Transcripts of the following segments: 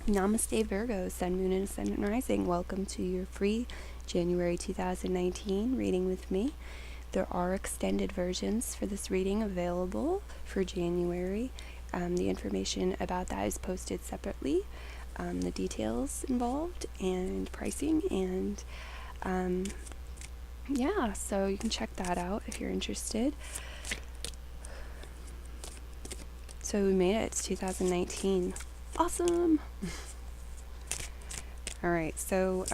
Namaste Virgo, Sun, Moon, and Ascendant Rising. Welcome to your free January 2019 reading with me. There are extended versions for this reading available for January. The information about that is posted separately, the details involved and pricing, and yeah, so you can check that out if you're interested. So we made it. It's 2019. Awesome! Alright, so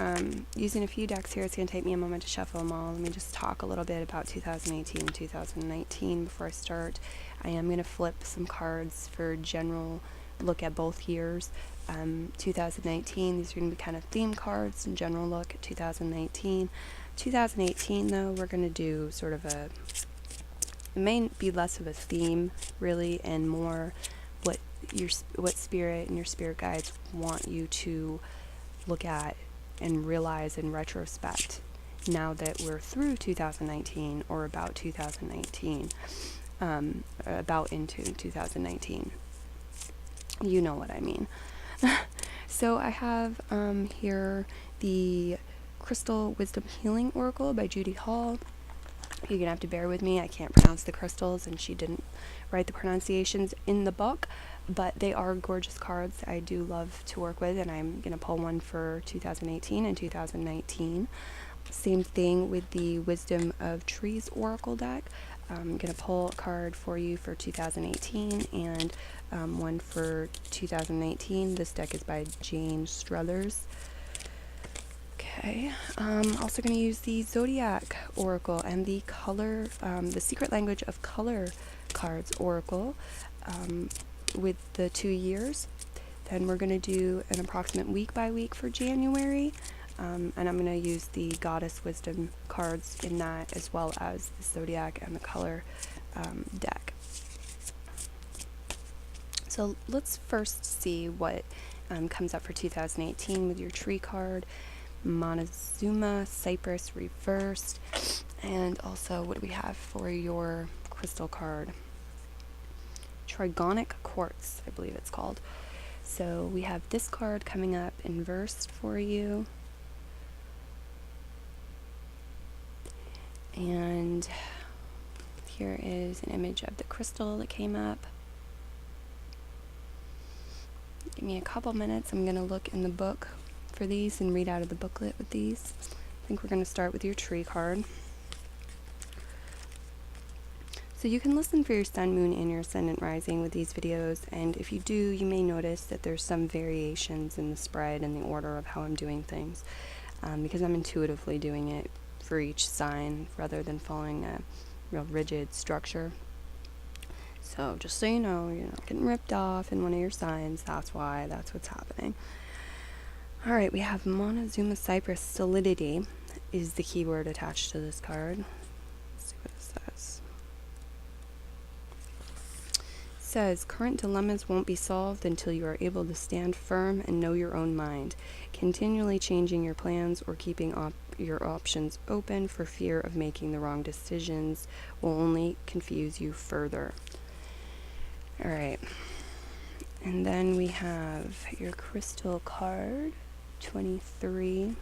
using a few decks here, it's going to take me a moment to shuffle them all. Let me just talk a little bit about 2018 and 2019 before I start. I am going to flip some cards for general look at both years. 2019, these are going to be kind of theme cards and general look at 2019. 2018, though, we're going to do sort of it may be less of a theme, really, and more what spirit and your spirit guides want you to look at and realize in retrospect now that we're through 2019 or about 2019, about into 2019. You know what I mean. So I have here the Crystal Wisdom Healing Oracle by Judy Hall. You're going to have to bear with me. I can't pronounce the crystals, and she didn't write the pronunciations in the book, but they are gorgeous cards I do love to work with, and I'm going to pull one for 2018 and 2019. Same thing with the Wisdom of Trees Oracle deck. I'm going to pull a card for you for 2018 and one for 2019. This deck is by Jane Struthers. Okay, also going to use the Zodiac Oracle and the the Secret Language of Color cards Oracle with the 2 years. Then we're going to do an approximate week by week for January, and I'm going to use the Goddess Wisdom cards in that, as well as the Zodiac and the Color deck. So let's first see what comes up for 2018 with your tree card. Montezuma, Cypress reversed, and also what do we have for your crystal card? Trigonic Quartz, I believe it's called. So we have this card coming up inversed for you, and here is an image of the crystal that came up. Give me a couple minutes. I'm going to look in the book for these and read out of the booklet with these. I think we're going to start with your tree card. So you can listen for your sun, moon, and your ascendant rising with these videos, and if you do, you may notice that there's some variations in the spread and the order of how I'm doing things, because I'm intuitively doing it for each sign rather than following a real rigid structure. So just so you know, you're not getting ripped off in one of your signs. That's what's happening. Alright, we have Montezuma Cypress. Solidity is the keyword attached to this card. Let's see what it says. It says, current dilemmas won't be solved until you are able to stand firm and know your own mind. Continually changing your plans or keeping your options open for fear of making the wrong decisions will only confuse you further. Alright, and then we have your crystal card. 23.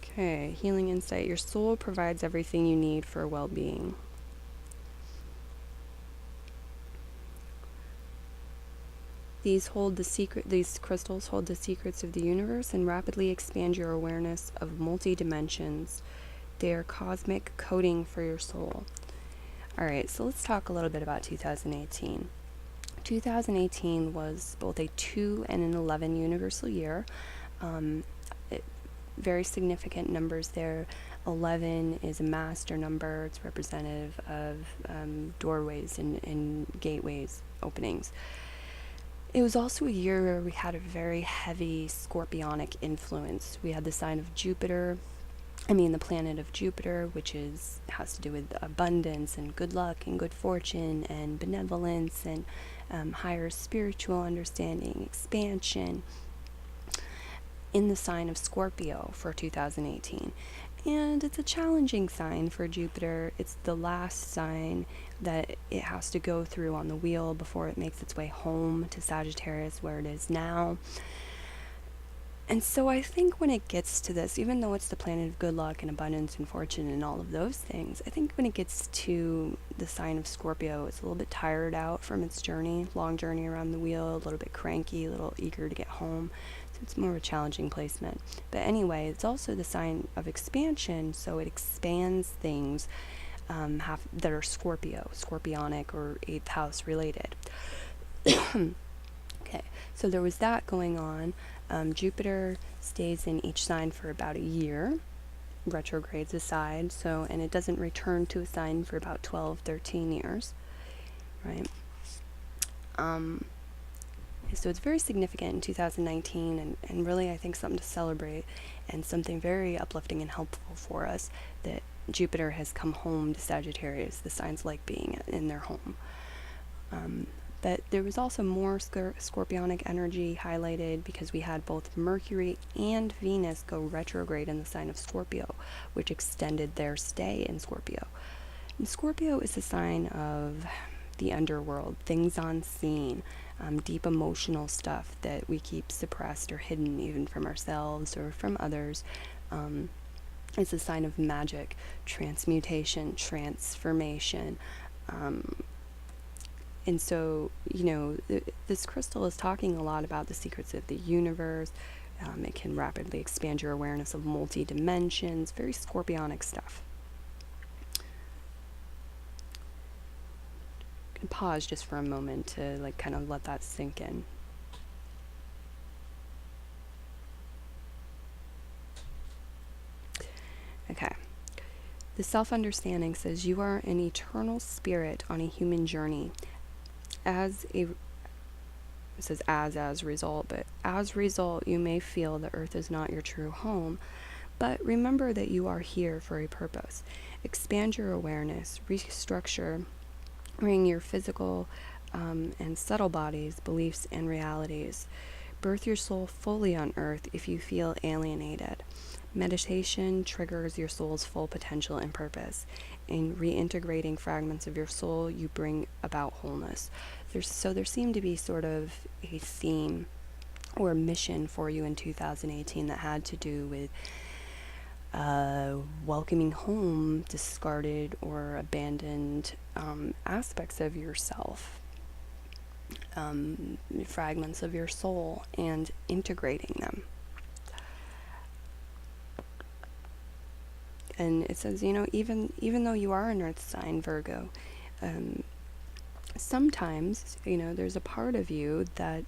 Okay, healing insight. Your soul provides everything you need for well-being. These crystals hold the secrets of the universe and rapidly expand your awareness of multi-dimensions. They are cosmic coding for your soul. Alright, so let's talk a little bit about 2018. 2018 was both a 2 and an 11 universal year. Very significant numbers there. 11 is a master number. It's representative of doorways and gateways, openings. It was also a year where we had a very heavy scorpionic influence. We had the sign of Jupiter. The planet of Jupiter, which has to do with abundance and good luck and good fortune and benevolence and higher spiritual understanding, expansion, in the sign of Scorpio for 2018. And it's a challenging sign for Jupiter. It's the last sign that it has to go through on the wheel before it makes its way home to Sagittarius, where it is now. And so I think when it gets to this, even though it's the planet of good luck and abundance and fortune and all of those things, I think when it gets to the sign of Scorpio, it's a little bit tired out from its journey, long journey around the wheel, a little bit cranky, a little eager to get home. So it's more of a challenging placement. But anyway, it's also the sign of expansion, so it expands things that are Scorpio, scorpionic, or 8th house related. Okay, so there was that going on. Jupiter stays in each sign for about a year, retrogrades aside, and it doesn't return to a sign for about 12, 13 years, right? So it's very significant in 2019, and really I think something to celebrate and something very uplifting and helpful for us that Jupiter has come home to Sagittarius, the signs like being in their home. But there was also more scorpionic energy highlighted because we had both Mercury and Venus go retrograde in the sign of Scorpio, which extended their stay in Scorpio. And Scorpio is a sign of the underworld, things unseen, deep emotional stuff that we keep suppressed or hidden even from ourselves or from others. It's a sign of magic, transmutation, transformation. And so, this crystal is talking a lot about the secrets of the universe. It can rapidly expand your awareness of multi-dimensions, very scorpionic stuff. I'm gonna pause just for a moment to kind of let that sink in. Okay. The self-understanding says you are an eternal spirit on a human journey. It says as result, but as result, you may feel the earth is not your true home, but remember that you are here for a purpose. Expand your awareness, restructure, bring your physical and subtle bodies, beliefs, and realities. Birth your soul fully on earth if you feel alienated. Meditation triggers your soul's full potential and purpose. In reintegrating fragments of your soul, you bring about wholeness. There seemed to be sort of a theme or mission for you in 2018 that had to do with welcoming home discarded or abandoned aspects of yourself, fragments of your soul, and integrating them. And it says, even though you are an earth sign, Virgo, sometimes, there's a part of you that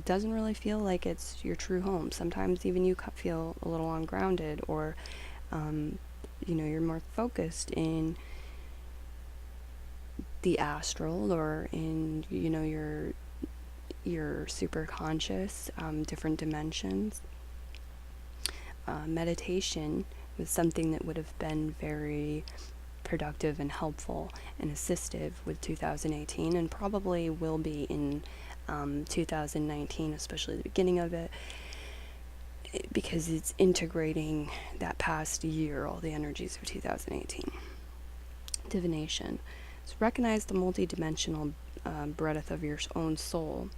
doesn't really feel like it's your true home. Sometimes even you feel a little ungrounded, or, you're more focused in the astral or in, your superconscious, different dimensions. Meditation was something that would have been very productive and helpful and assistive with 2018, and probably will be in 2019, especially the beginning of it, because it's integrating that past year, all the energies of 2018. Divination. So recognize the multi-dimensional breadth of your own soul.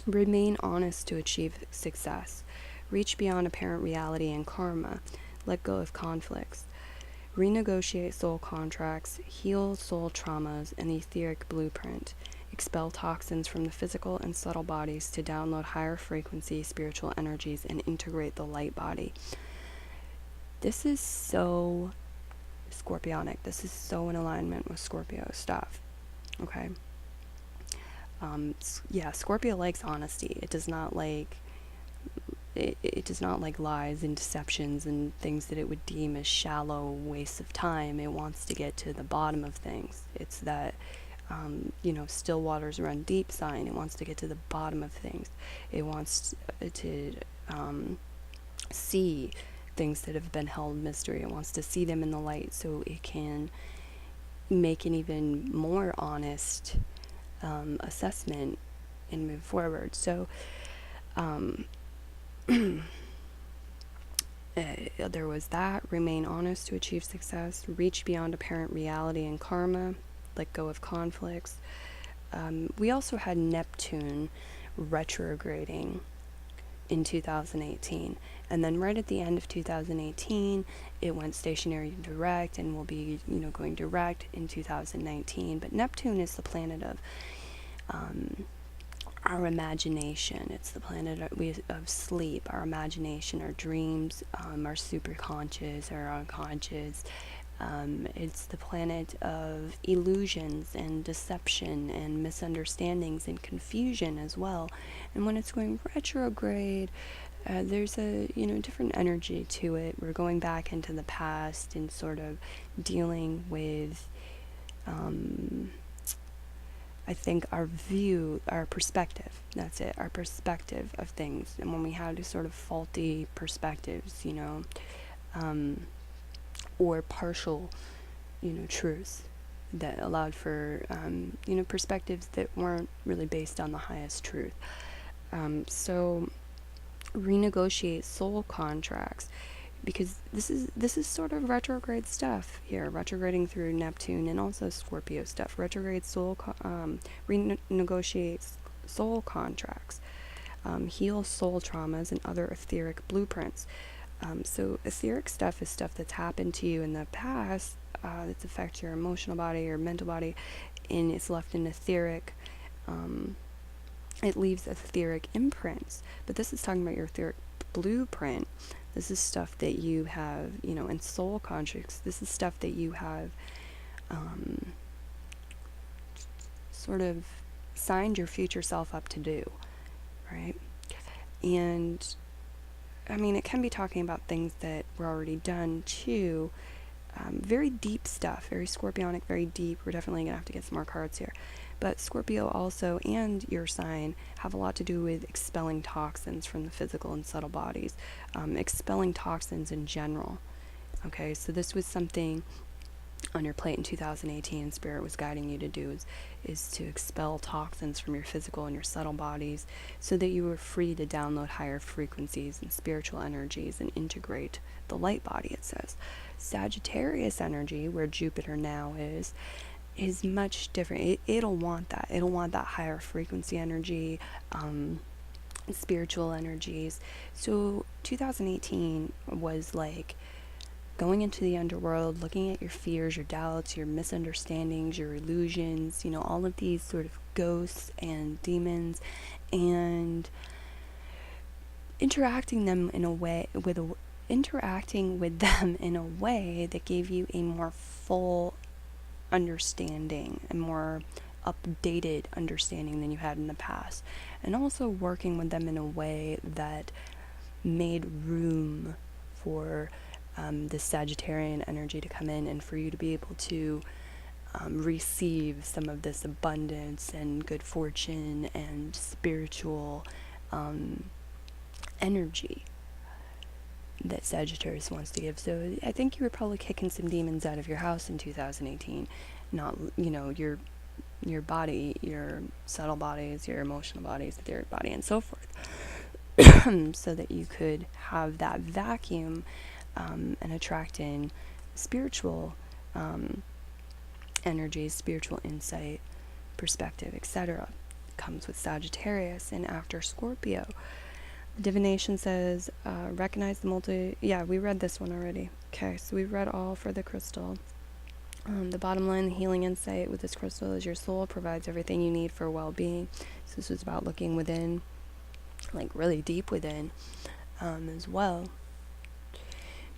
Remain honest to achieve success. Reach beyond apparent reality and karma. Let go of conflicts. Renegotiate soul contracts. Heal soul traumas and the etheric blueprint. Expel toxins from the physical and subtle bodies to download higher frequency spiritual energies and integrate the light body. This is so scorpionic. This is so in alignment with Scorpio stuff. Okay? Scorpio likes honesty. It does not like lies and deceptions and things that it would deem as shallow wastes of time. It wants to get to the bottom of things. It's that still waters run deep sign. It wants to get to the bottom of things. It wants to see things that have been held mystery. It wants to see them in the light so it can make an even more honest assessment and move forward. So, There was that, remain honest to achieve success, reach beyond apparent reality and karma, let go of conflicts. We also had Neptune retrograding in 2018, and then right at the end of 2018 it went stationary direct, and will be going direct in 2019. But Neptune is the planet of our imagination. It's the planet of sleep, our imagination, our dreams, our superconscious, our unconscious. It's the planet of illusions and deception and misunderstandings and confusion as well. And when it's going retrograde, there's a different energy to it. We're going back into the past and sort of dealing with I think our view, our perspective, that's it, our perspective of things. And when we had sort of faulty perspectives, or partial, truths that allowed for, perspectives that weren't really based on the highest truth. So renegotiate soul contracts, because this is sort of retrograde stuff here, retrograding through Neptune and also Scorpio stuff. Retrograde renegotiate soul contracts, heal soul traumas and other etheric blueprints. So etheric stuff is stuff that's happened to you in the past that's affected your emotional body, your mental body, and it's left in etheric. It leaves etheric imprints. But this is talking about your etheric blueprint. This is stuff that you have, in soul contracts. This is stuff that you have sort of signed your future self up to do, right? And it can be talking about things that were already done too. Very deep stuff, very scorpionic, very deep. We're definitely going to have to get some more cards here. But Scorpio also, and your sign, have a lot to do with expelling toxins from the physical and subtle bodies. Expelling toxins in general. Okay, so this was something on your plate in 2018 Spirit was guiding you to do, is to expel toxins from your physical and your subtle bodies so that you were free to download higher frequencies and spiritual energies and integrate the light body, it says. Sagittarius energy, where Jupiter now is much different. It'll want that. It'll want that higher frequency energy, spiritual energies. So 2018 was like going into the underworld, looking at your fears, your doubts, your misunderstandings, your illusions, all of these sort of ghosts and demons, and interacting them in a way interacting with them in a way that gave you a more full understanding, a more updated understanding than you had in the past, and also working with them in a way that made room for the Sagittarian energy to come in, and for you to be able to receive some of this abundance and good fortune and spiritual energy that Sagittarius wants to give. So I think you were probably kicking some demons out of your house in 2018. Not, your body, your subtle bodies, your emotional bodies, etheric body, and so forth. So that you could have that vacuum and attract in spiritual energies, spiritual insight, perspective, etc. Comes with Sagittarius. And after Scorpio, divination says, recognize the yeah, we read this one already. Okay, so we've read all for the crystal. The bottom line, the healing insight with this crystal is your soul provides everything you need for well-being. So this was about looking within, like really deep within, as well.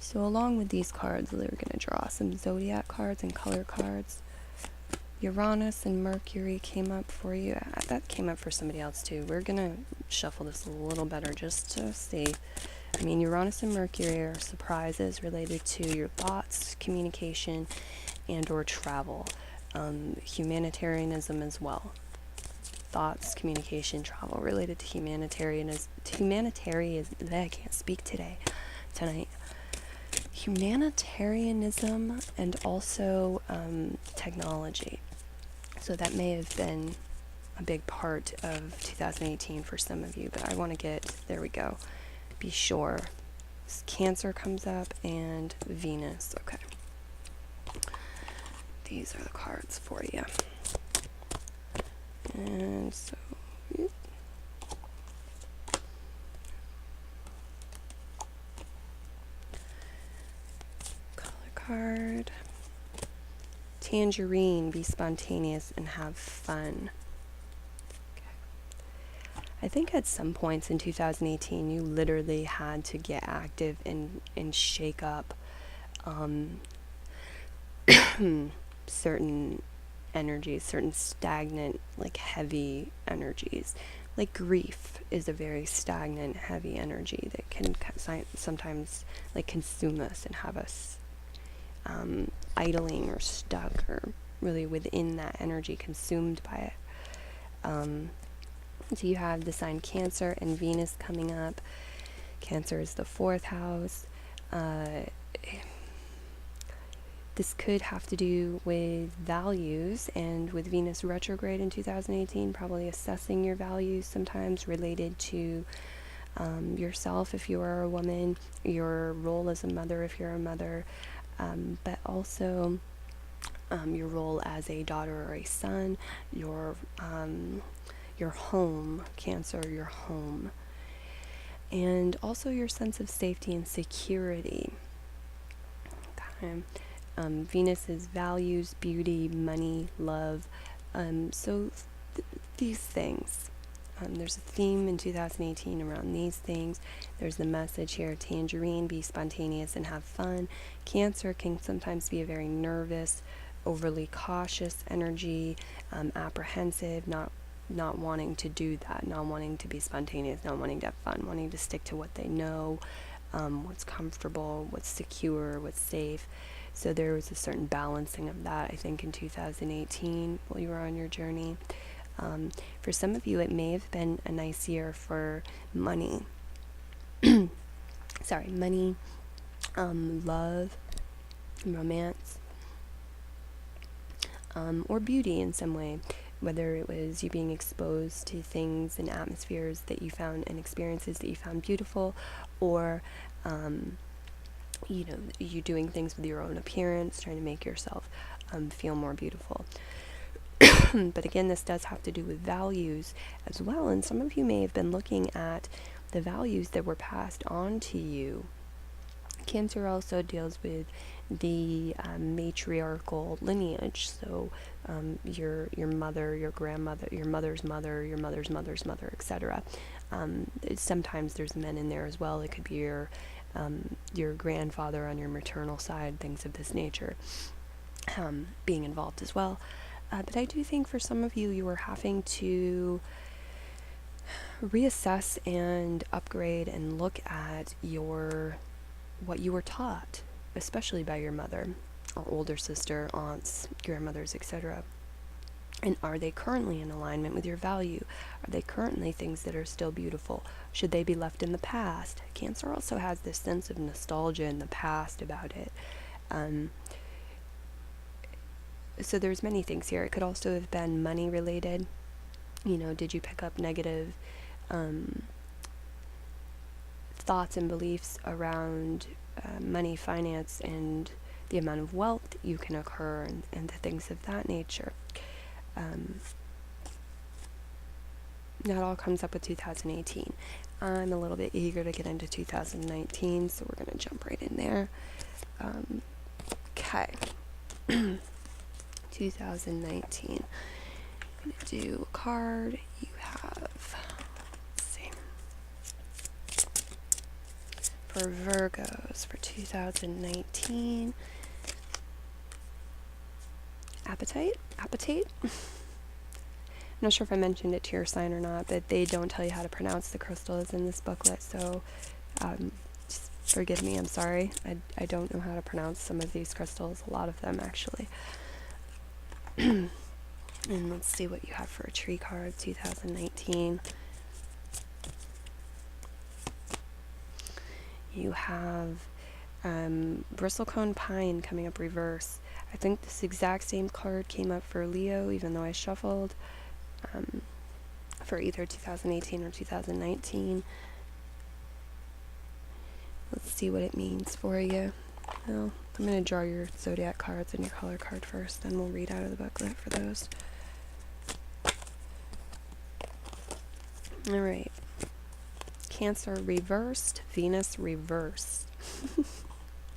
So along with these cards, we're going to draw some zodiac cards and color cards. Uranus and Mercury came up for you. That came up for somebody else too. We're going to shuffle this a little better just to see. Uranus and Mercury are surprises related to your thoughts, communication, and or travel. Humanitarianism as well. Thoughts, communication, travel related to humanitarianism. I can't speak tonight. Humanitarianism and also technology. So that may have been a big part of 2018 for some of you, but I want to get, there we go, be sure. Cancer comes up, and Venus. Okay. These are the cards for you. And so, color card. Tangerine, be spontaneous and have fun. Okay. I think at some points in 2018, you literally had to get active and shake up certain energies, certain stagnant, like heavy energies. Like grief is a very stagnant, heavy energy that can sometimes like consume us and have us idling or stuck or really within that energy, consumed by it. So you have the sign Cancer and Venus coming up. Cancer is the 4th house. This could have to do with values, and with Venus retrograde in 2018, probably assessing your values, sometimes related to yourself if you are a woman, your role as a mother if you're a mother, but also your role as a daughter or a son, your home, Cancer, your home, and also your sense of safety and security. Okay. Venus is values, beauty, money, love. These things. There's a theme in 2018 around these things. There's the message here, Tangerine, be spontaneous and have fun. Cancer can sometimes be a very nervous, overly cautious energy, apprehensive, not wanting to do that, not wanting to be spontaneous, not wanting to have fun, wanting to stick to what they know, what's comfortable, what's secure, what's safe. So there was a certain balancing of that, I think, in 2018 while you were on your journey. For some of you, it may have been a nice year for money. Money, love, romance, or beauty in some way. Whether it was you being exposed to things and atmospheres that you found and experiences that you found beautiful, or you doing things with your own appearance, trying to make yourself feel more beautiful. But again, this does have to do with values as well, and some of you may have been looking at the values that were passed on to you. Cancer also deals with the matriarchal lineage, so your mother, your grandmother, your mother's mother, your mother's mother's mother, etc. Sometimes there's men in there as well. It could be your grandfather on your maternal side, things of this nature, being involved as well. But I do think for some of you, you are having to reassess and upgrade and look at what you were taught, especially by your mother or older sister, aunts, grandmothers, etc. And are they currently in alignment with your value? Are they currently things that are still beautiful? Should they be left in the past? Cancer also has this sense of nostalgia in the past about it. So there's many things here. It could also have been money related. Did you pick up negative thoughts and beliefs around money, finance, and the amount of wealth that you can occur, and the things of that nature. That all comes up with 2018. I'm a little bit eager to get into 2019, so we're going to jump right in there. Okay. 2019. I'm going to do a card. You have, let's see, for Virgos for 2019. Appetite? I'm not sure if I mentioned it to your sign or not, but they don't tell you how to pronounce the crystals in this booklet, so just forgive me, I'm sorry. I don't know how to pronounce some of these crystals, a lot of them actually. And let's see what you have for a tree card, 2019. You have bristlecone pine coming up reverse. I think this exact same card came up for Leo, even though I shuffled for either 2018 or 2019. Let's see what it means for you. Well, I'm going to draw your zodiac cards and your color card first, then we'll read out of the booklet for those. All right. Cancer reversed, Venus reversed.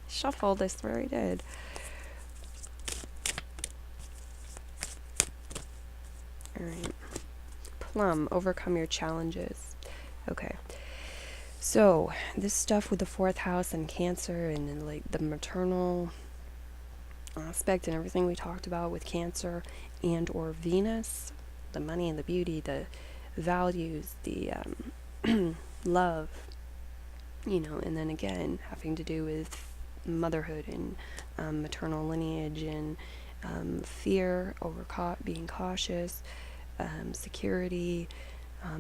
Shuffle this where I did. All right. Plum, overcome your challenges. Okay. So, this stuff with the fourth house and Cancer and like the maternal aspect and everything we talked about with Cancer and or Venus, the money and the beauty, the values, the love, and then again having to do with motherhood and maternal lineage and fear, being cautious, security,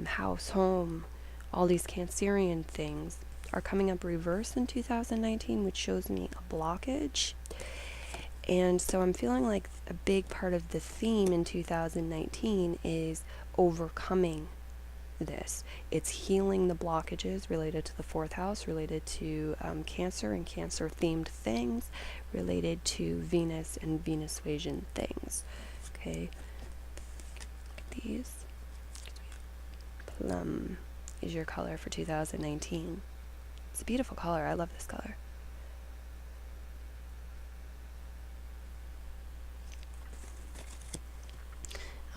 house, home, all these Cancerian things are coming up reverse in 2019, which shows me a blockage. And so I'm feeling like a big part of the theme in 2019 is overcoming this. It's healing the blockages related to the fourth house, related to Cancer and Cancer-themed things, related to Venus and Venus-Wasian things. Okay. These. Plum is your color for 2019. It's a beautiful color. I love this color.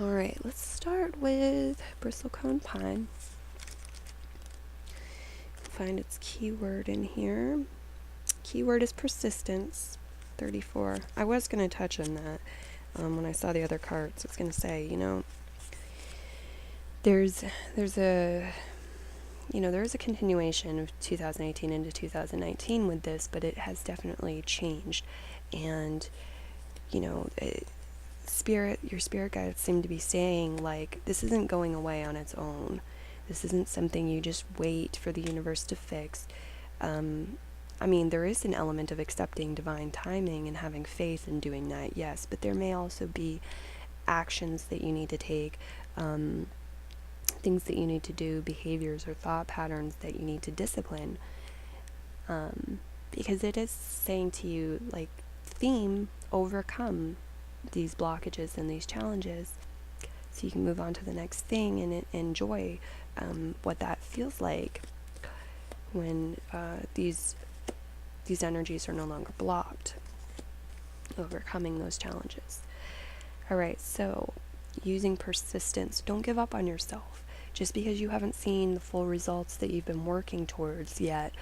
Alright, let's start with bristlecone pine. Find its keyword in here. Keyword is persistence, 34. I was going to touch on that when I saw the other cards. I was going to say, there's a continuation of 2018 into 2019 with this, but it has definitely changed. And, your spirit guides seem to be saying, like, this isn't going away on its own. This isn't something you just wait for the universe to fix. There is an element of accepting divine timing and having faith in doing that, yes, but there may also be actions that you need to take, things that you need to do, behaviors or thought patterns that you need to discipline, because it is saying to you, like, theme, overcome these blockages and these challenges so you can move on to the next thing and enjoy what that feels like when these energies are no longer blocked, overcoming those challenges. All right, so using persistence, don't give up on yourself. Just because you haven't seen the full results that you've been working towards yet,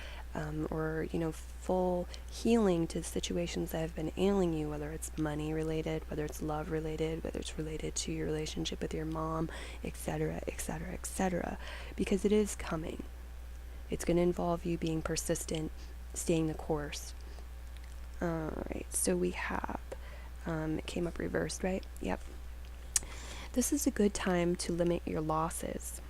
or full healing to situations that have been ailing you, whether it's money related, whether it's love related, whether it's related to your relationship with your mom, etc., etc., etc., because it is coming. It's going to involve you being persistent, staying the course. Alright, so we have, it came up reversed, right? Yep. This is a good time to limit your losses,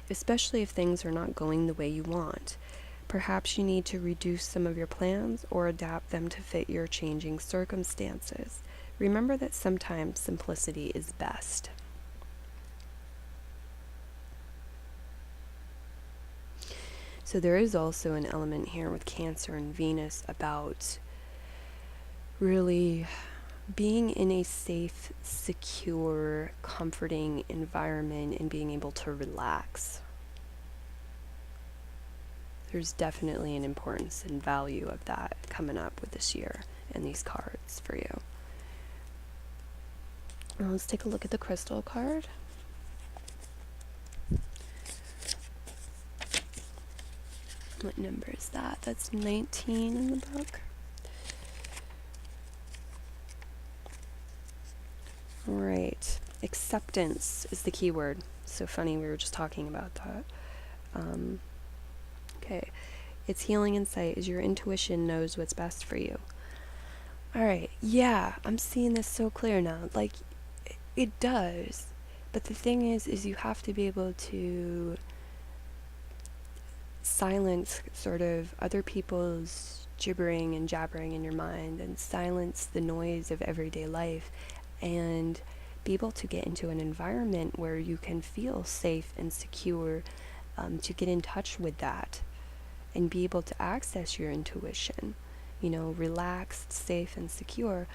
especially if things are not going the way you want. Perhaps you need to reduce some of your plans or adapt them to fit your changing circumstances. Remember that sometimes simplicity is best. So there is also an element here with Cancer and Venus about really being in a safe, secure, comforting environment and being able to relax. There's definitely an importance and value of that coming up with this year and these cards for you. Now let's take a look at the crystal card. What number is that? That's 19 in the book. Alright, acceptance is the key word. So funny, we were just talking about that. Okay, it's healing insight as your intuition knows what's best for you. Alright, yeah, I'm seeing this so clear now. Like, it does. But the thing is you have to be able to silence sort of other people's gibbering and jabbering in your mind and silence the noise of everyday life and be able to get into an environment where you can feel safe and secure, to get in touch with that and be able to access your intuition, relaxed, safe, and secure.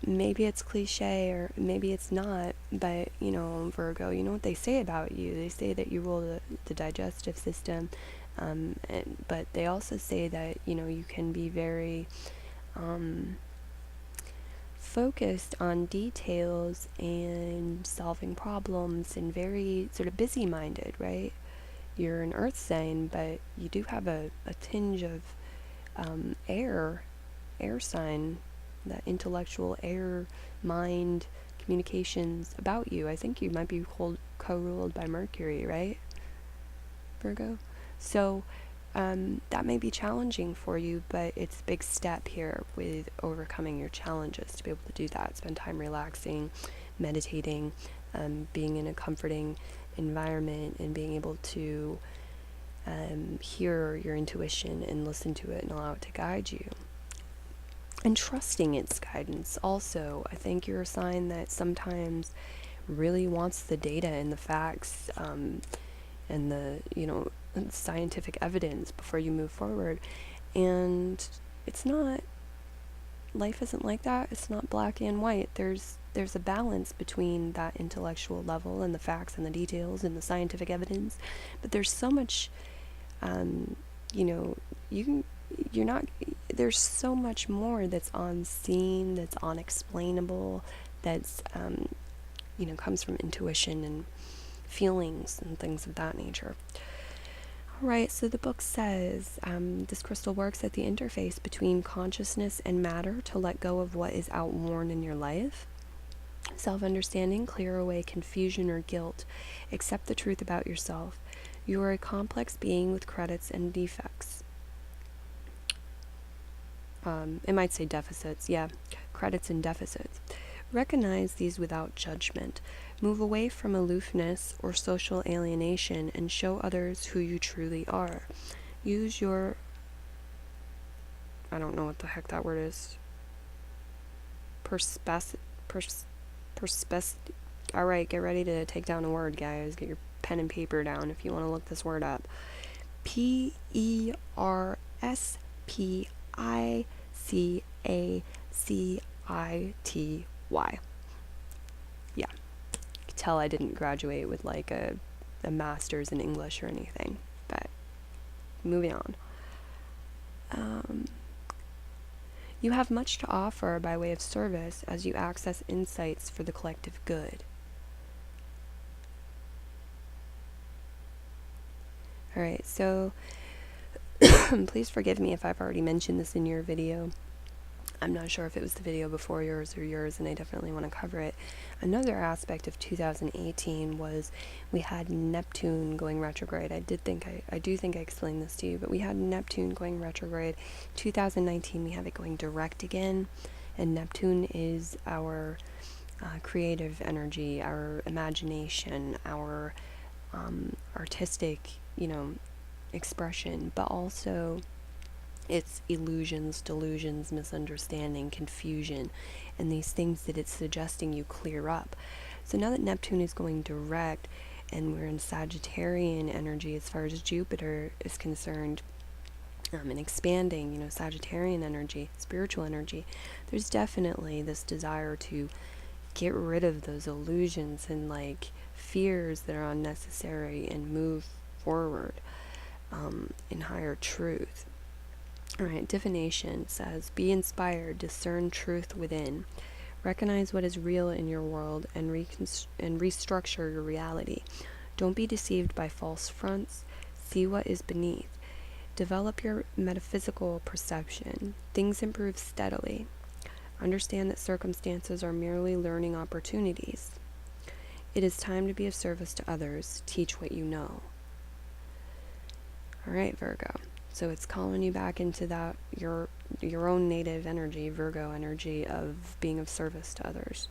Maybe it's cliche or maybe it's not, but, Virgo, you know what they say about you? They say that you rule the digestive system, but they also say that, you can be very focused on details and solving problems and very sort of busy-minded, right? You're an earth sign, but you do have a tinge of air sign, that intellectual air mind communications about you. I think you might be co-ruled by Mercury, right, Virgo? So that may be challenging for you, but it's a big step here with overcoming your challenges to be able to do that. Spend time relaxing, meditating, being in a comforting environment, and being able to hear your intuition and listen to it and allow it to guide you. And trusting its guidance also. I think you're a sign that sometimes really wants the data and the facts and the, scientific evidence before you move forward. And it's not, life isn't like that. It's not black and white. There's a balance between that intellectual level and the facts and the details and the scientific evidence. But there's so much, there's so much more that's unseen, that's unexplainable, that's, comes from intuition and feelings and things of that nature. Alright, so the book says, this crystal works at the interface between consciousness and matter to let go of what is outworn in your life. Self-understanding, clear away confusion or guilt. Accept the truth about yourself. You are a complex being with credits and defects. It might say deficits, credits and deficits. Recognize these without judgment. Move away from aloofness or social alienation and show others who you truly are. Use your, I don't know what the heck that word is. Alright, get ready to take down a word, guys. Get your pen and paper down if you want to look this word up. PERSPICACITY. Yeah. You can tell I didn't graduate with like a master's in English or anything, but moving on. You have much to offer by way of service as you access insights for the collective good. Alright, so please forgive me if I've already mentioned this in your video. I'm not sure if it was the video before yours or yours, and I definitely want to cover it. Another aspect of 2018 was we had Neptune going retrograde. I do think I explained this to you, but we had Neptune going retrograde. 2019 we have it going direct again, and Neptune is our creative energy, our imagination, our artistic, expression, but also it's illusions, delusions, misunderstanding, confusion, and these things that it's suggesting you clear up. So now that Neptune is going direct and we're in Sagittarian energy as far as Jupiter is concerned, and expanding, Sagittarian energy, spiritual energy, there's definitely this desire to get rid of those illusions and fears that are unnecessary and move forward in higher truth. Alright, divination says, be inspired, discern truth within. Recognize what is real in your world and restructure your reality. Don't be deceived by false fronts. See what is beneath. Develop your metaphysical perception. Things improve steadily. Understand that circumstances are merely learning opportunities. It is time to be of service to others. Teach what you know. Alright, Virgo. So it's calling you back into that, your own native energy, Virgo energy, of being of service to others.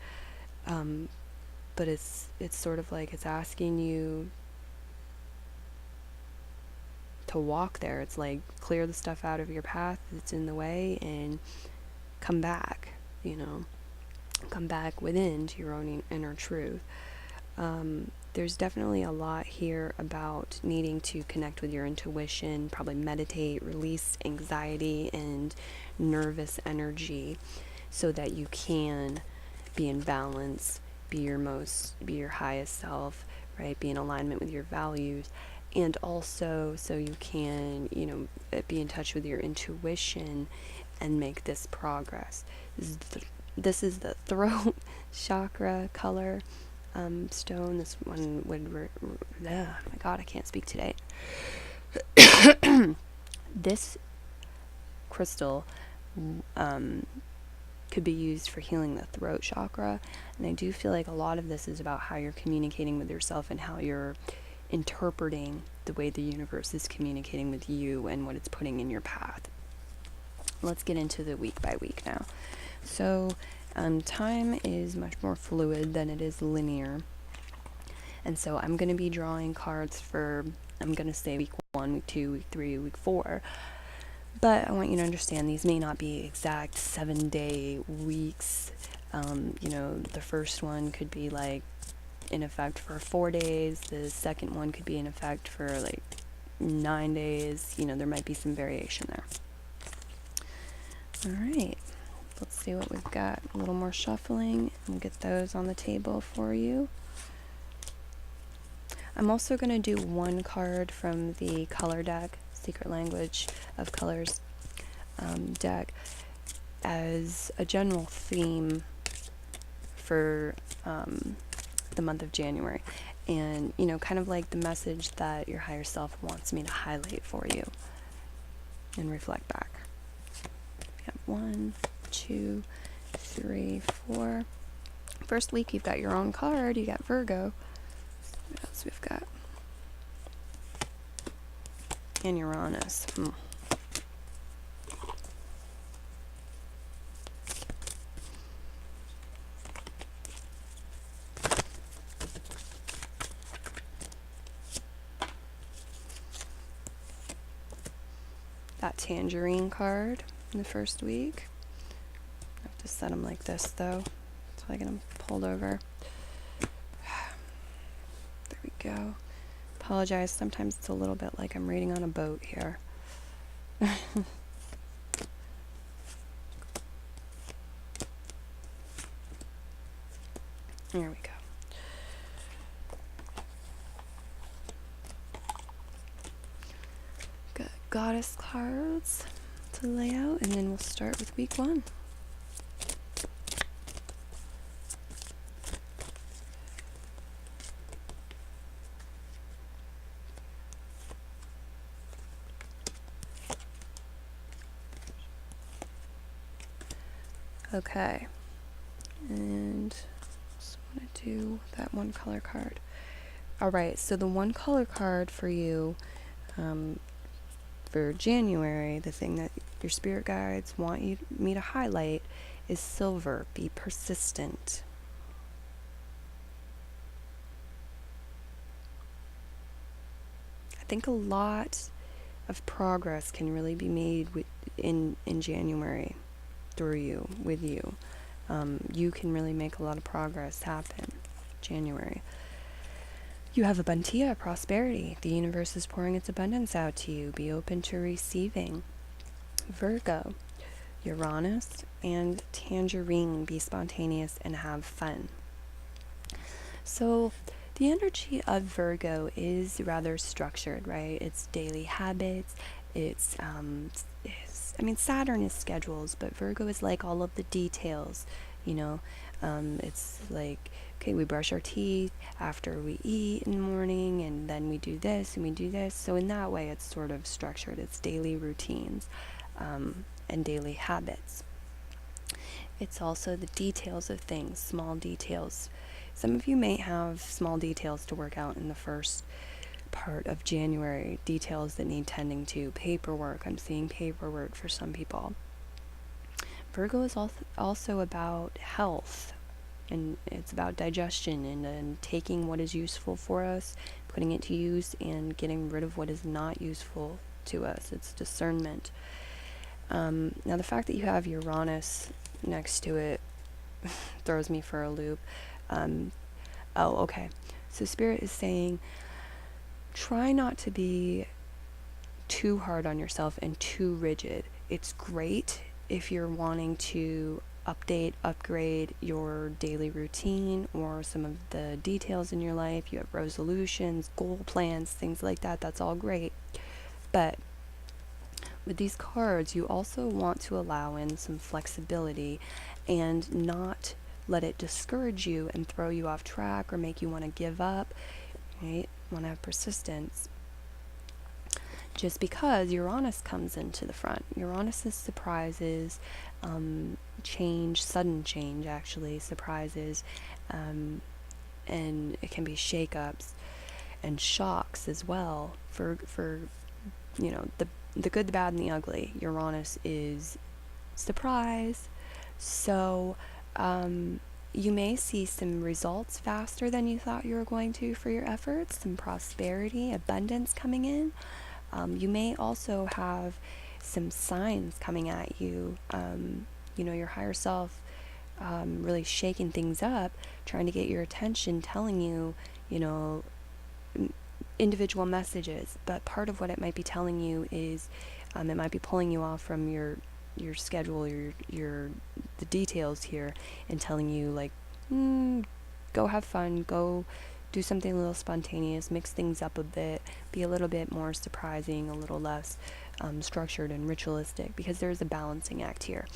But it's sort of like it's asking you to walk there. It's like clear the stuff out of your path that's in the way and come back, come back within to your own inner truth. There's definitely a lot here about needing to connect with your intuition, probably meditate, release anxiety and nervous energy so that you can be in balance, be your highest self, right? Be in alignment with your values. And also so you can, be in touch with your intuition and make this progress. This is the throat chakra color stone. This one would, my God, I can't speak today. This crystal could be used for healing the throat chakra, and I do feel like a lot of this is about how you're communicating with yourself and how you're interpreting the way the universe is communicating with you and what it's putting in your path. Let's get into the week by week now. So time is much more fluid than it is linear. And so I'm going to be drawing cards for, I'm going to say week 1, week 2, week 3, week 4. But I want you to understand these may not be exact 7-day weeks. The first one could be like in effect for 4 days. The second one could be in effect for like 9 days. There might be some variation there. All right, let's see what we've got. A little more shuffling and get those on the table for you. I'm also going to do one card from the color deck, Secret Language of Colors deck, as a general theme for the month of January. And, kind of like the message that your higher self wants me to highlight for you and reflect back. We have 1, 2, 3, 4. First week, you've got your own card. You got Virgo. What else we've got? And Uranus. That Tangerine card in the first week. I have to set them like this though, so I get them pulled over. There we go. Apologize, sometimes it's a little bit like I'm reading on a boat here. There we go. Got goddess cards to lay out, and then we'll start with week 1. Okay, and just want to do that one color card. Alright, so the one color card for you for January, the thing that your spirit guides want me to highlight is silver. Be persistent. I think a lot of progress can really be made in January through you, with you. You can really make a lot of progress happen January. You have abuntia, prosperity. The universe is pouring its abundance out to you. Be open to receiving. Virgo, Uranus, and Tangerine. Be spontaneous and have fun. So the energy of Virgo is rather structured, right? It's daily habits. It's Saturn is schedules, but Virgo is like all of the details, it's like, okay, we brush our teeth after we eat in the morning, and then we do this and we do this. So in that way, it's sort of structured. It's daily routines and daily habits. It's also the details of things, small details. Some of you may have small details to work out in the first part of January, details that need tending to, paperwork. I'm seeing paperwork for some people. Virgo is also about health, and it's about digestion and taking what is useful for us, putting it to use, and getting rid of what is not useful to us. It's discernment. Now, the fact that you have Uranus next to it throws me for a loop. Oh, okay. So Spirit is saying, try not to be too hard on yourself and too rigid. It's great if you're wanting to upgrade your daily routine or some of the details in your life. You have resolutions, goal plans, things like that. That's all great. But with these cards, you also want to allow in some flexibility and not let it discourage you and throw you off track or make you want to give up, right? Want to have persistence. Just because Uranus comes into the front. Uranus's surprises, change, sudden change actually, surprises, and it can be shakeups and shocks as well for the good, the bad, and the ugly. Uranus is surprise. So you may see some results faster than you thought you were going to for your efforts, some prosperity, abundance coming in. You may also have some signs coming at you, your higher self really shaking things up, trying to get your attention, telling you, individual messages. But part of what it might be telling you is it might be pulling you off from your schedule, the details here, and telling you like, go have fun, go do something a little spontaneous, mix things up a bit, be a little bit more surprising, a little less structured and ritualistic, because there's a balancing act here.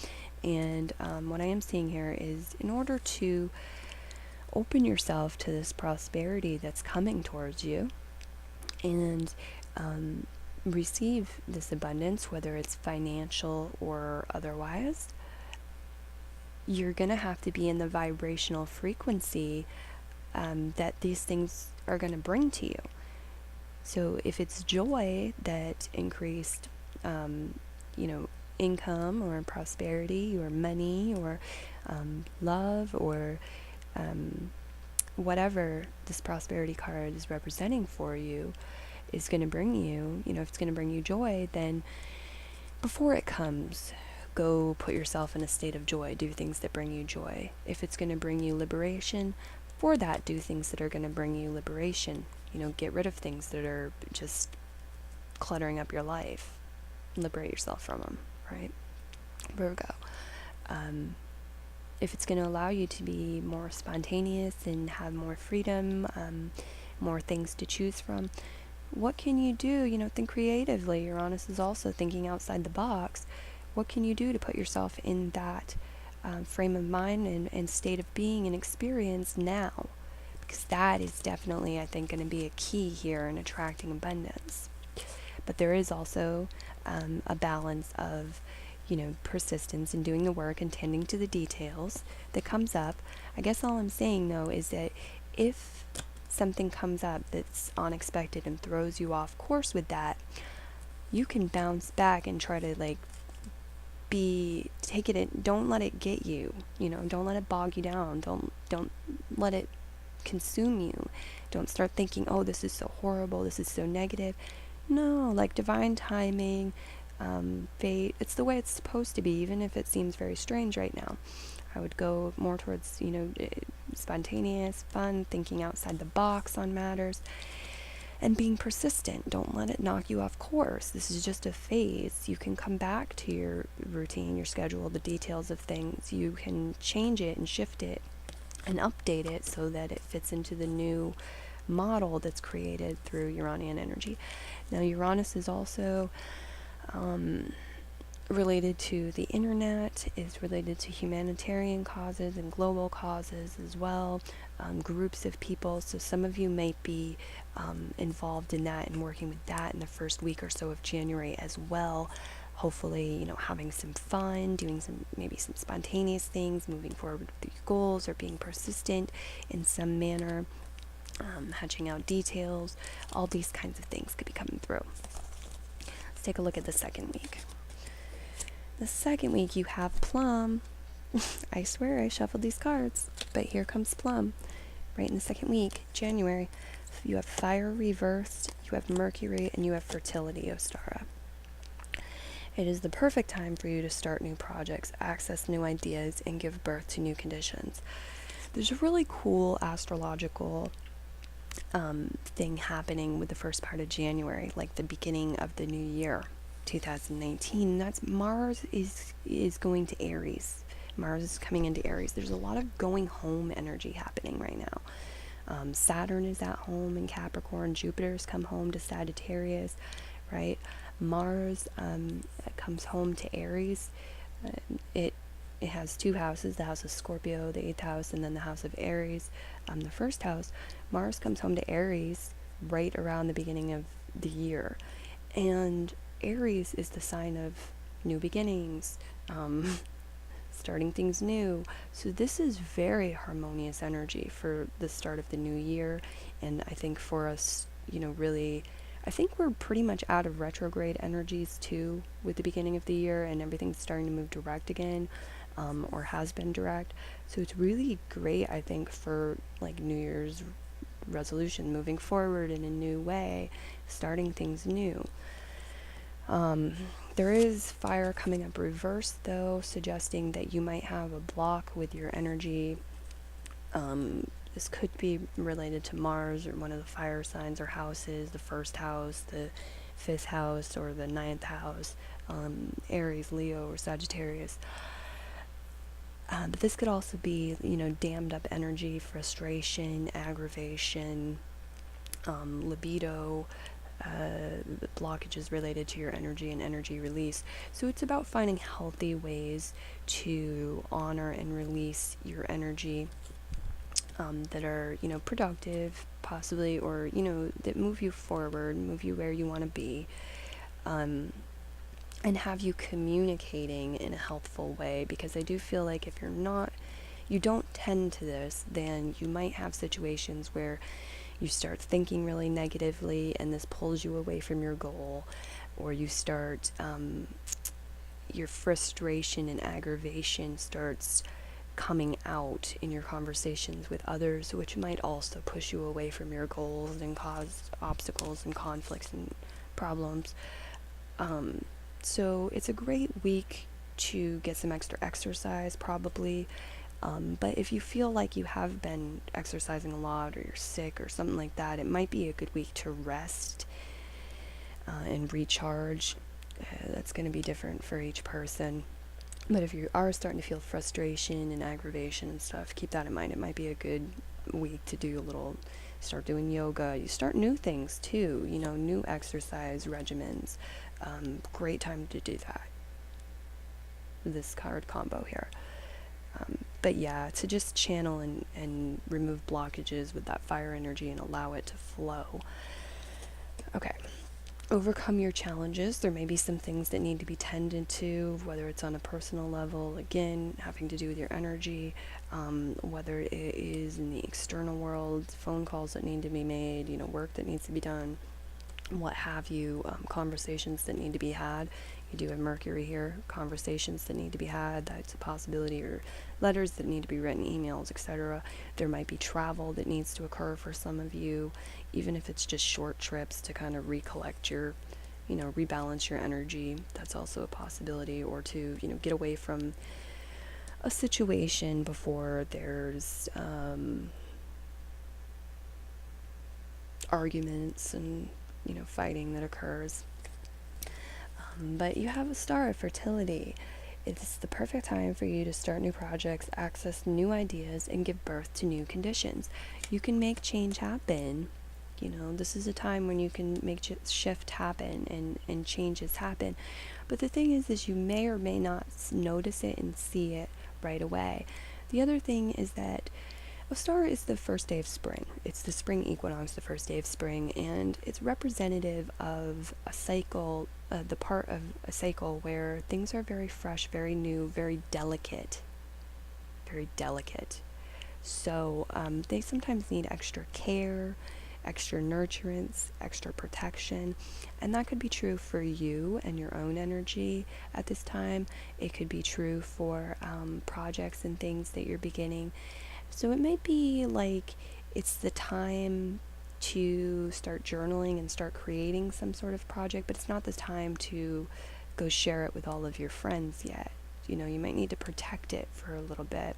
And what I am seeing here is, in order to open yourself to this prosperity that's coming towards you and receive this abundance, whether it's financial or otherwise, you're going to have to be in the vibrational frequency that these things are going to bring to you. So if it's joy that increased, income or prosperity or money or love or whatever this prosperity card is representing for you is going to bring you, if it's going to bring you joy, then before it comes, go put yourself in a state of joy. Do things that bring you joy. If it's going to bring you liberation, for that, do things that are going to bring you liberation. Get rid of things that are just cluttering up your life. Liberate yourself from them, right? Virgo. If it's going to allow you to be more spontaneous and have more freedom, more things to choose from, what can you do? Think creatively. Uranus is also thinking outside the box. What can you do to put yourself in that frame of mind and state of being and experience now? Because that is definitely, I think, going to be a key here in attracting abundance. But there is also a balance of, persistence in doing the work and tending to the details that comes up. I guess all I'm saying, though, is that if something comes up that's unexpected and throws you off course with that, you can bounce back and try to, take it in. Don't let it get you. Don't let it bog you down. Don't let it consume you. Don't start thinking, oh, this is so horrible, this is so negative. No, divine timing, fate, it's the way it's supposed to be, even if it seems very strange right now. I would go more towards, spontaneous, fun, thinking outside the box on matters, and being persistent. Don't let it knock you off course. This is just a phase. You can come back to your routine, your schedule, the details of things. You can change it and shift it and update it so that it fits into the new model that's created through Uranian energy. Now, Uranus is also related to the internet, is related to humanitarian causes and global causes as well, groups of people. So some of you may be involved in that and working with that in the first week or so of January as well. Hopefully, having some fun, doing maybe some spontaneous things, moving forward with your goals, or being persistent in some manner, hatching out details. All these kinds of things could be coming through. Let's take a look at the second week. The second week, you have Plum. I swear I shuffled these cards, but here comes Plum. Right in the second week, January, you have Fire reversed, you have Mercury, and you have Fertility, Ostara. It is the perfect time for you to start new projects, access new ideas, and give birth to new conditions. There's a really cool astrological thing happening with the first part of January, like the beginning of the new year, 2019. That's Mars is going to Aries. Mars is coming into Aries. There's a lot of going home energy happening right now. Saturn is at home in Capricorn. Jupiter's come home to Sagittarius, right? Mars comes home to Aries. It has two houses, the house of Scorpio, the 8th house, and then the house of Aries. The first house, Mars comes home to Aries right around the beginning of the year. And Aries is the sign of new beginnings, starting things new. So this is very harmonious energy for the start of the new year. And I think for us, really, I think we're pretty much out of retrograde energies too with the beginning of the year, and everything's starting to move direct again, or has been direct. So it's really great, I think, for like New Year's resolution, moving forward in a new way, starting things new. There is fire coming up reversed, though, suggesting that you might have a block with your energy. This could be related to Mars or one of the fire signs or houses, the first house, the 5th house, or the 9th house, Aries, Leo, or Sagittarius. But this could also be, dammed up energy, frustration, aggravation, libido, blockages related to your energy and energy release. So it's about finding healthy ways to honor and release your energy that are, productive, possibly, or, that move you forward, move you where you want to be. And have you communicating in a healthful way, because I do feel like if you don't tend to this, then you might have situations where you start thinking really negatively and this pulls you away from your goal, or you start, your frustration and aggravation starts coming out in your conversations with others, which might also push you away from your goals and cause obstacles and conflicts and problems. So it's a great week to get some extra exercise, probably. But if you feel like you have been exercising a lot, or you're sick or something like that, it might be a good week to rest and recharge. That's going to be different for each person. But if you are starting to feel frustration and aggravation and stuff, keep that in mind. It might be a good week to start doing yoga. You start new things too, new exercise regimens. Great time to do that. This card combo here. But yeah, to just channel and remove blockages with that fire energy and allow it to flow. Okay. Overcome your challenges. There may be some things that need to be tended to, whether it's on a personal level, again, having to do with your energy, whether it is in the external world, phone calls that need to be made, work that needs to be done, what have you, conversations that need to be had. You do have Mercury here, conversations that need to be had, that's a possibility, or letters that need to be written, emails, etc. There might be travel that needs to occur for some of you, even if it's just short trips to kind of recollect your, rebalance your energy. That's also a possibility, or to, get away from a situation before there's arguments and fighting that occurs. But you have a star of fertility. It's the perfect time for you to start new projects, access new ideas, and give birth to new conditions. You can make change happen. This is a time when you can make shift happen and changes happen. But the thing is you may or may not notice it and see it right away. The other thing is that a star is the first day of spring. It's the spring equinox, the first day of spring, and it's representative of a cycle, the part of a cycle where things are very fresh, very new, very delicate. Very delicate. So they sometimes need extra care, extra nurturance, extra protection, and that could be true for you and your own energy at this time. It could be true for projects and things that you're beginning. So it might be like it's the time to start journaling and start creating some sort of project, but it's not the time to go share it with all of your friends yet. You might need to protect it for a little bit.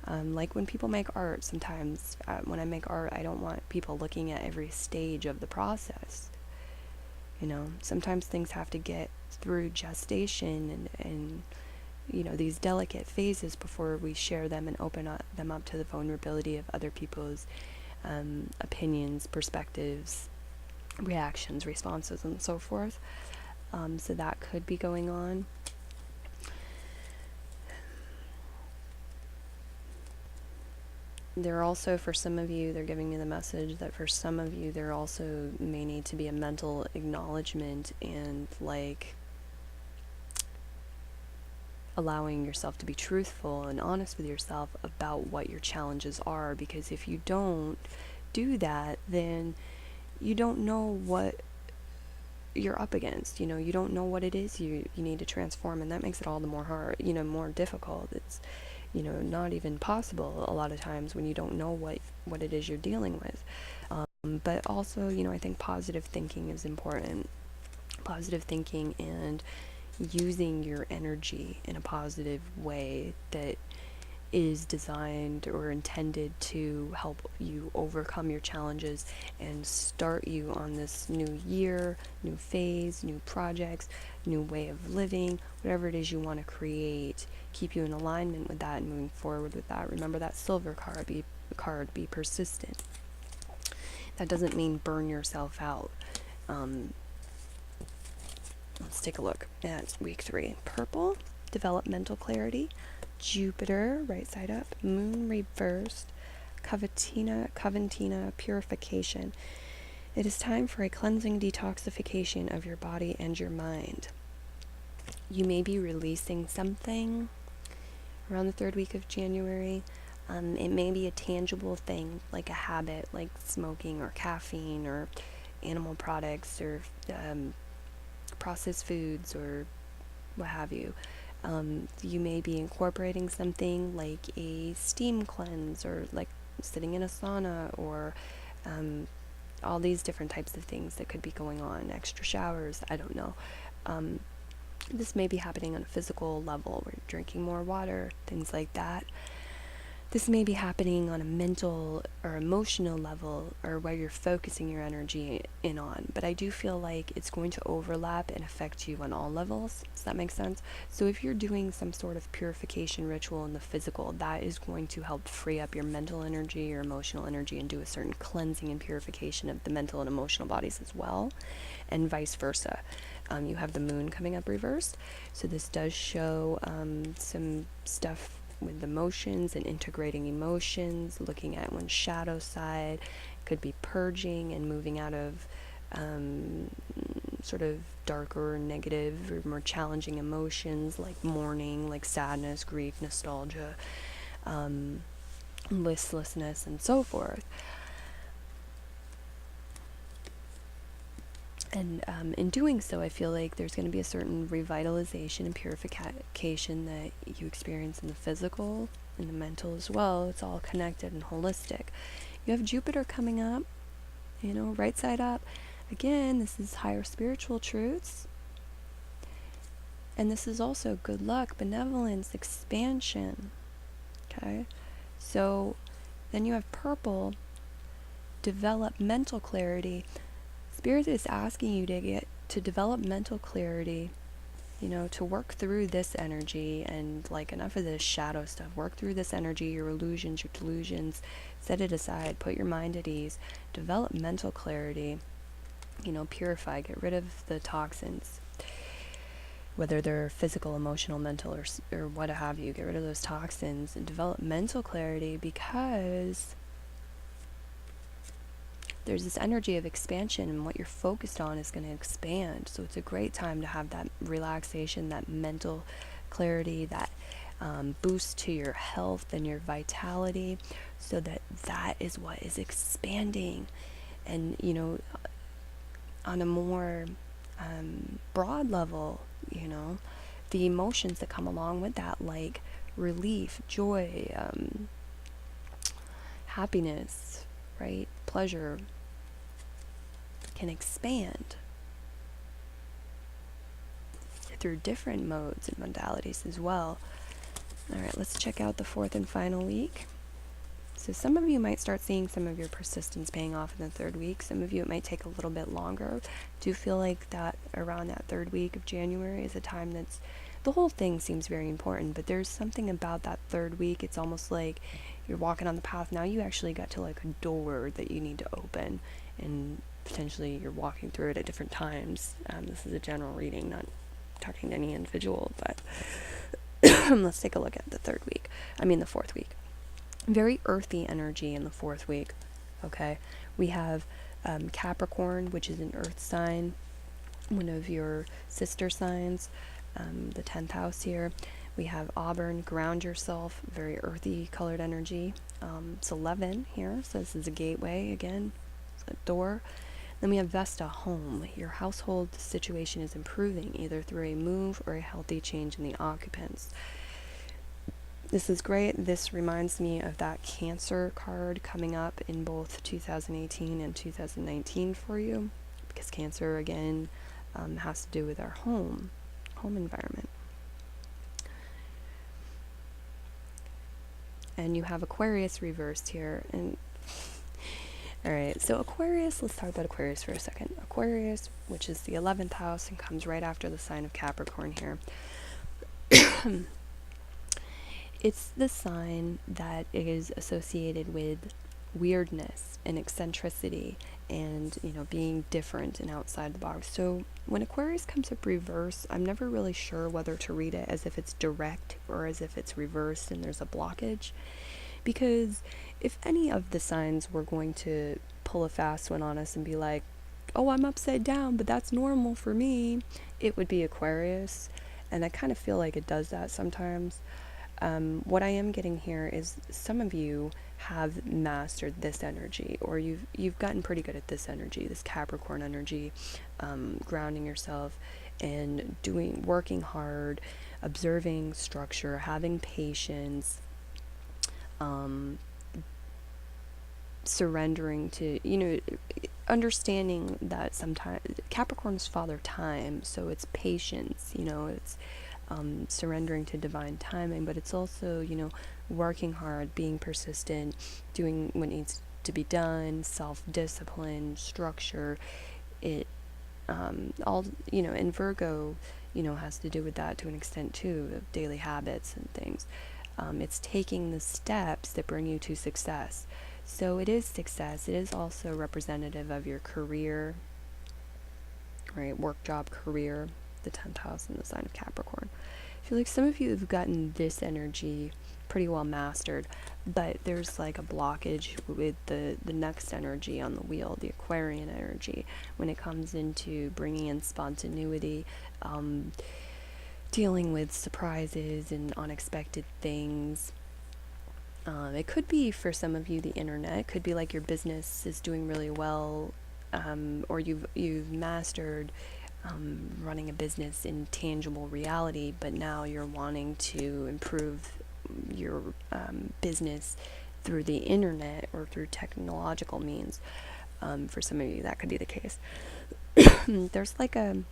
Like when people make art, sometimes when I make art, I don't want people looking at every stage of the process. Sometimes things have to get through gestation and these delicate phases before we share them and open them up to the vulnerability of other people's opinions, perspectives, reactions, responses, and so forth. So that could be going on. There also, for some of you, they're giving me the message that for some of you, there also may need to be a mental acknowledgement and allowing yourself to be truthful and honest with yourself about what your challenges are, because if you don't do that, then you don't know what you're up against. You don't know what it is you need to transform, and that makes it all the more hard, more difficult. It's not even possible a lot of times when you don't know what it is you're dealing with. But also, I think positive thinking is important. Positive thinking and using your energy in a positive way that is designed or intended to help you overcome your challenges and start you on this new year, new phase, new projects, new way of living, whatever it is you want to create. Keep you in alignment with that and moving forward with that. Remember that silver card, be persistent. That doesn't mean burn yourself out. Let's take a look at week 3. Purple, developmental clarity. Jupiter, right side up. Moon reversed. Coventina, purification. It is time for a cleansing detoxification of your body and your mind. You may be releasing something around the 3rd week of January. It may be a tangible thing, like a habit, like smoking or caffeine or animal products or processed foods or what have you. You may be incorporating something like a steam cleanse or like sitting in a sauna or all these different types of things that could be going on, extra showers, I don't know. This may be happening on a physical level where you're drinking more water, things like that. This may be happening on a mental or emotional level or where you're focusing your energy in on, but I do feel like it's going to overlap and affect you on all levels. Does that make sense? So if you're doing some sort of purification ritual in the physical, that is going to help free up your mental energy, your emotional energy, and do a certain cleansing and purification of the mental and emotional bodies as well, and vice versa. You have the moon coming up reversed, so this does show some stuff with emotions and integrating emotions, looking at one's shadow side, could be purging and moving out of sort of darker, negative, or more challenging emotions like mourning, like sadness, grief, nostalgia, listlessness, and so forth. And in doing so, I feel like there's going to be a certain revitalization and purification that you experience in the physical, in the mental as well. It's all connected and holistic. You have Jupiter coming up, right side up. Again, this is higher spiritual truths. And this is also good luck, benevolence, expansion. Okay? So then you have purple, develop mental clarity. Spirit is asking you to develop mental clarity, to work through this energy and enough of this shadow stuff. Work through this energy, your illusions, your delusions, set it aside, put your mind at ease, develop mental clarity, purify, get rid of the toxins, whether they're physical, emotional, mental, or what have you. Get rid of those toxins and develop mental clarity, because there's this energy of expansion, and what you're focused on is going to expand. So it's a great time to have that relaxation, that mental clarity, that boost to your health and your vitality, so that is what is expanding. And, on a more broad level, the emotions that come along with that, like relief, joy, happiness, right? Pleasure, can expand through different modes and modalities as well. All right, let's check out the fourth and final week. So some of you might start seeing some of your persistence paying off in the third week. Some of you, it might take a little bit longer. Do you feel like that around that third week of January is a time that's, the whole thing seems very important, but there's something about that third week. It's almost like you're walking on the path. Now you actually got to like a door that you need to open, and potentially you're walking through it at different times. This is a general reading, not talking to any individual, but let's take a look at the fourth week. Very earthy energy in the fourth week. Okay, we have Capricorn, which is an earth sign, one of your sister signs, the 10th house here. We have Auburn, ground yourself, very earthy colored energy. It's 11 here, so this is a gateway again, it's a door. Then we have Vesta, home. Your household situation is improving either through a move or a healthy change in the occupants. This is great. This reminds me of that Cancer card coming up in both 2018 and 2019 for you, because Cancer, again, has to do with our home environment. And you have Aquarius reversed here. And all right, so Aquarius, let's talk about Aquarius for a second. Aquarius, which is the 11th house and comes right after the sign of Capricorn here. It's the sign that is associated with weirdness and eccentricity and, being different and outside the box. So when Aquarius comes up reverse, I'm never really sure whether to read it as if it's direct or as if it's reversed and there's a blockage. Because if any of the signs were going to pull a fast one on us and be like, oh, I'm upside down, but that's normal for me, it would be Aquarius. And I kind of feel like it does that sometimes. What I am getting here is some of you have mastered this energy, or you've gotten pretty good at this energy, this Capricorn energy, grounding yourself and working hard, observing structure, having patience, surrendering to, understanding that sometimes Capricorn's father time, so it's patience, it's surrendering to divine timing, but it's also, working hard, being persistent, doing what needs to be done, self-discipline, structure. It all, and Virgo, has to do with that to an extent too, of daily habits and things. It's taking the steps that bring you to success. So it is success. It is also representative of your career, right? Work, job, career, the 10th house and the sign of Capricorn. I feel like some of you have gotten this energy pretty well mastered, but there's like a blockage with the next energy on the wheel, the Aquarian energy, when it comes into bringing in spontaneity, dealing with surprises and unexpected things. It could be for some of you the internet. It could be like your business is doing really well, or you've mastered running a business in tangible reality, but now you're wanting to improve your business through the internet or through technological means. For some of you, that could be the case. There's like a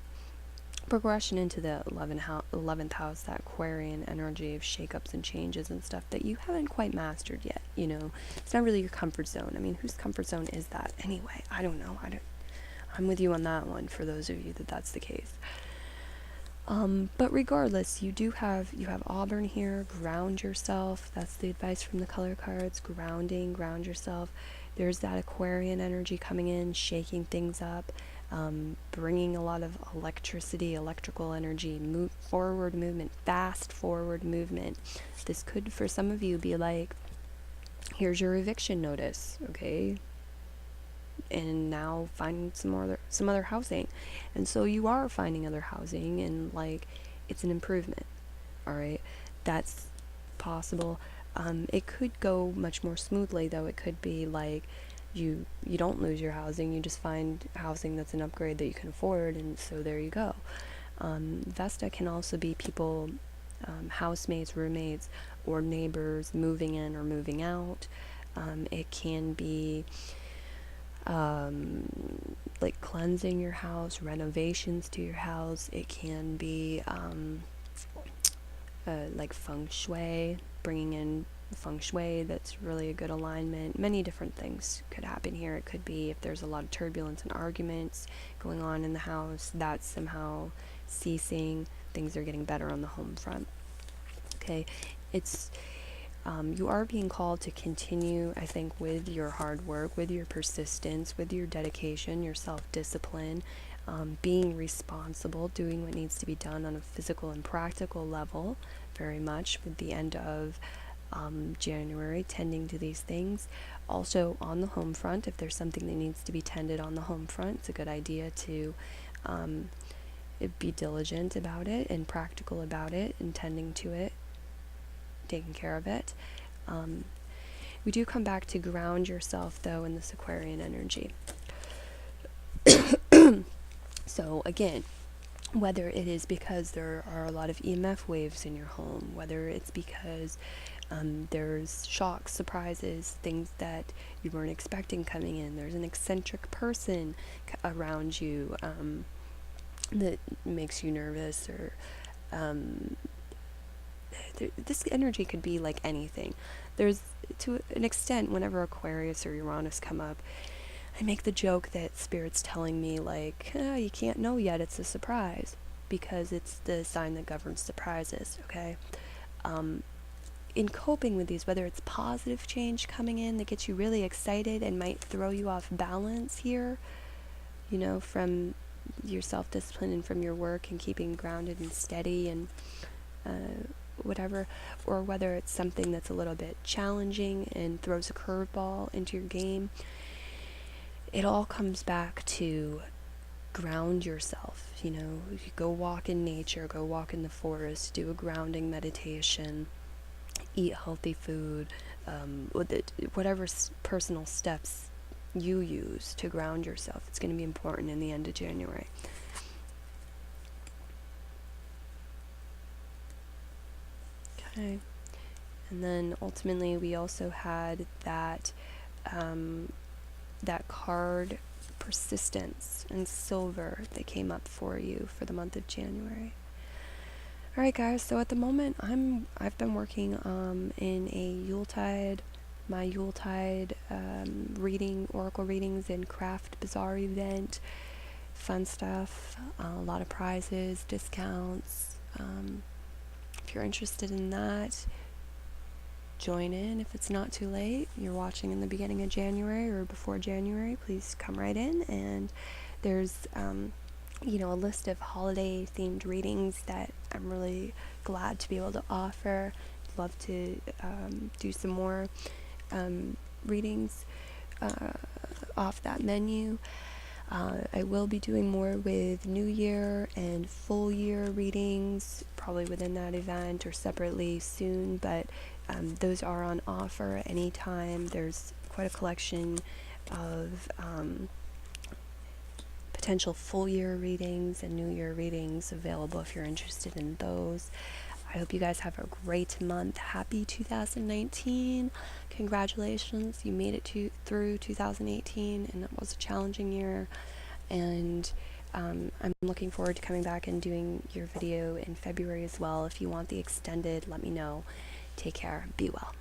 progression into the 11th house, that Aquarian energy of shakeups and changes and stuff that you haven't quite mastered yet. It's not really your comfort zone. I mean, whose comfort zone is that anyway? I don't know. I'm with you on that one, for those of you that's the case. But regardless, you have Auburn here. Ground yourself. That's the advice from the color cards. Ground yourself. There's that Aquarian energy coming in, shaking things up, bringing a lot of electrical energy, forward movement, fast forward movement. This could, for some of you, be like, here's your eviction notice, okay? And now find some other housing. And so you are finding other housing, and like, it's an improvement. All right, that's possible. It could go much more smoothly, though. It could be like you don't lose your housing, you just find housing that's an upgrade that you can afford, and so there you go. Vesta can also be people, housemates, roommates, or neighbors moving in or moving out. It can be like cleansing your house, renovations to your house. It can be like feng shui, bringing in feng shui that's really a good alignment. Many different things could happen here. It could be if there's a lot of turbulence and arguments going on in the house, that's somehow ceasing. Things are getting better on the home front. Okay, it's you are being called to continue, I think, with your hard work, with your persistence, with your dedication, your self-discipline, being responsible, doing what needs to be done on a physical and practical level, very much with the end of January, tending to these things. Also on the home front, if there's something that needs to be tended on the home front, it's a good idea to be diligent about it and practical about it and tending to it, taking care of it. We do come back to ground yourself, though, in this Aquarian energy. So again, whether it is because there are a lot of EMF waves in your home, whether it's because there's shocks, surprises, things that you weren't expecting coming in, there's an eccentric person around you that makes you nervous, or this energy could be like anything. There's, to an extent, whenever Aquarius or Uranus come up, I make the joke that Spirit's telling me, like, you can't know yet, it's a surprise, because it's the sign that governs surprises, okay? In coping with these, whether it's positive change coming in that gets you really excited and might throw you off balance here, you know, from your self-discipline and from your work and keeping grounded and steady and whatever, or whether it's something that's a little bit challenging and throws a curveball into your game, it all comes back to ground yourself. You know, go walk in nature, go walk in the forest, do a grounding meditation, eat healthy food, whatever personal steps you use to ground yourself. It's going to be important in the end of January. Okay. And then ultimately we also had that that card persistence and silver that came up for you for the month of January. Alright guys, so at the moment I've been working in a Yuletide, my Yuletide reading, oracle readings and craft bazaar event. Fun stuff, a lot of prizes, discounts. If you're interested in that, join in. If it's not too late, you're watching in the beginning of January or before January, please come right in. And there's a list of holiday themed readings that I'm really glad to be able to offer. Love to do some more readings off that menu. I will be doing more with New Year and full year readings, probably within that event or separately soon, but those are on offer anytime. There's quite a collection of potential full year readings and New Year readings available if you're interested in those. I hope you guys have a great month. Happy 2019. Congratulations, you made it through 2018, and it was a challenging year. And I'm looking forward to coming back and doing your video in February as well. If you want the extended, let me know. Take care. Be well.